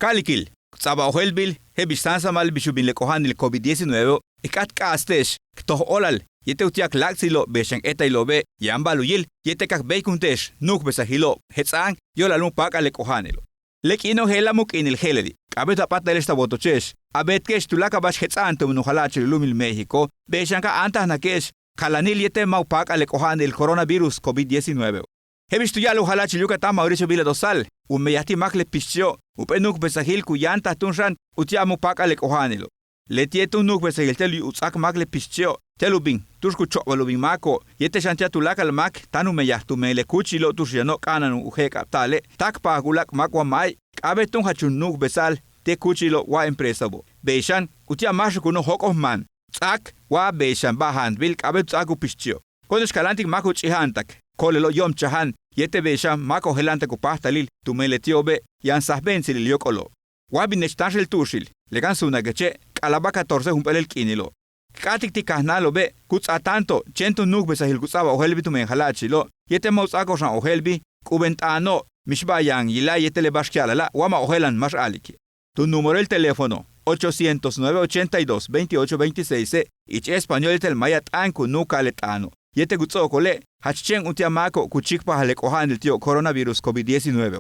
Kalikil, Saba Ohelbil, Hebistansa mal Bishubin le Kohan el COVID-19, Ikat Kastesh, Ktoh Olal, Yetutiak Laxilo, Beshan Etailobe, Yambaluyil, Yetekak Beikuntesh, Nuk Besahilo, Hetzang, Yolalum Paka le Kohanelo. Lekino Helamuk in el Heledi, Abeta Pata esta Botochesh, Abetkesh Tulakabash Hetzantum Nuhalachi Lumil México, Beshanka Antanakesh, Kalanil Yete Maupaka le Kohan el coronavirus COVID-19. Hebistu ya Luhalachi Yucatán Mauricio Vila Dosal, Umeyati Makle Pichio, Upenuk Besahil Kuyanta Tunran, Utiamu Paka le Kohanelo. Letietu Nuk Besahil Telu Utsak Makle Pichio, Telubin, Tursku Chobalubin Mako, Yete Shantia Tulakal Mak, Tanumeyahtu Mele Kuchilo Tushano Kananu Ujeka Tale, Takpa Gulak Makwa Mai, Abetun Hachun Nuk Besal, Te Kuchilo Wa Empresabo. Beishan, Utia Mashukuno Hokofman, Tsak, Wa Beishan Bahan, Vilk Abetsaku Pichio. Kodesh Kalantik Makuch Ihantak, Kolelo Yom Chahan, Yete Beishan, Mako Helante Kupahtalil, Tumele Tiobe, Yan Sahbensil Yokolo. Wabinesh Tanshel Tushil, Legansuna Geche, Kalaba 14 Humpel Kinilo. Katik Tikahnalo be, Kuts a tanto, Chentu Nuk Besahil Kutsaba Ohelbi to Menhalachilo, Yete Mos Akoshan Ohelbi, Kubentano, Mishbayang, Yila Yetele Bashkiala, Wama Ohelan Mash Aliki. Tu número el teléfono 800-982-2826 ich español tel mayat anku nuka letano. Yete gutzokole, hachchen utiamako kuchikpa halekohan el tío coronavirus COVID-19.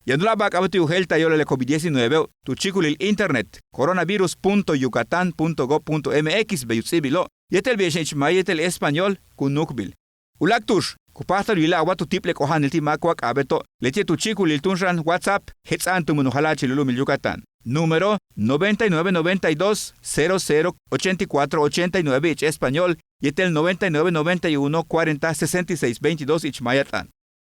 Yandula bak abati uhelta yole COVID-19, tu chikulil internet, coronavirus.yucatan.gov.mx beyutsibilo, yetel bieshench mayetel español kunukbil. Ulaktush, kupahtal yila awatu tiple kohan el timakwak abeto, leche tu chikulil tunran WhatsApp, hetzantu munuhalachi lulumil Yucatán. Número 9992-00-8489 ich español, yetel 9991-40-66-22 ich mayatan.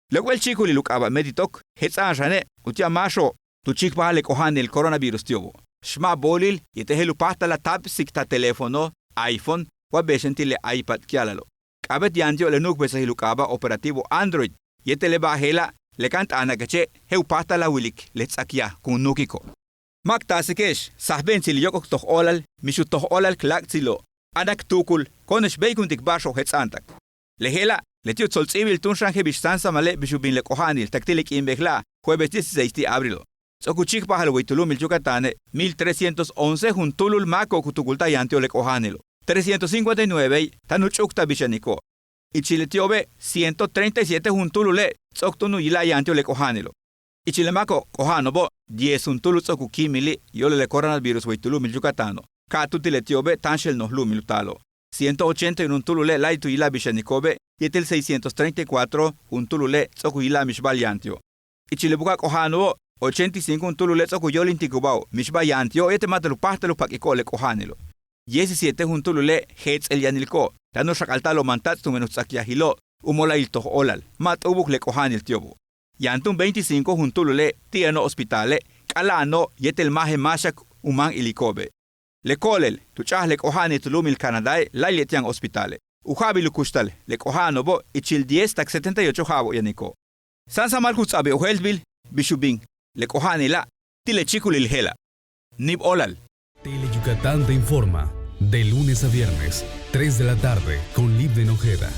Luego el chico li lukaba meditok, hetzan shane, utia masho, tu chikpa le kohan el coronavirus tiobo. Shma bolil, yetehelu pasta la tab sikta teléfono, iPhone, wa beshentile iPad kialalo. Kabet yandio le nuk besa lukaba operativo Android, yetele bahela, le kant anagache, heu pasta la wilik, letzakia, kun nukiko. Maktasikesh, sahbensil yokok toh olal, mishu toh olal klaksilo, anak tukul, konesh beikuntik basho hetzantak. Lehela, letiut sol civil tunshan hebistansa male bishubin le kohanil, taktilik inbegla, jueves 16 de abril. Sokuchik pahal huitulumil Yucatane, 1311 juntulul mako kutukulta yantio le kohanilo. 359 tanuchukta bishaniko. Ichiletiobe 137 juntulule, soktunu yila yantio le kohanilo. Ichilemako kohanobo 10 juntulu sokukimili yole le coronavirus huitulumil Yucatano. Katutilетiobe tanshel nohlumil talo. 181 tulule laitu ila bishanikobe, yetel 634 tulule tsoku ila mishbalyantio. Ichilebuka kohano 85 tulule tsoku yolintikubao, mishbalyantio ete matalu pahtalo pakikole kohanelo. 17 tulule hetz el yanilko, tano shakaltalo mantat tu menutsakiahilo, umola iltoh olal, mat ubuk le kohanil tiobo. Yantun 25 tulule tiano hospitale, kalano yetel mahe mashak umang ilikobe. Le kolel, tu chah le kohani tulumil Canadae, la letian hospitale. Ujabilu kustal, le kohano bo, ichil 10 tak 78 jabo yaniko. Sansa malkuts abe uhelbil, bishubing, le kohani la, tile chikulil hela. Nib olal. Tele Yucatán te informa, de lunes a viernes, 3 de la tarde, con Libden Ojeda.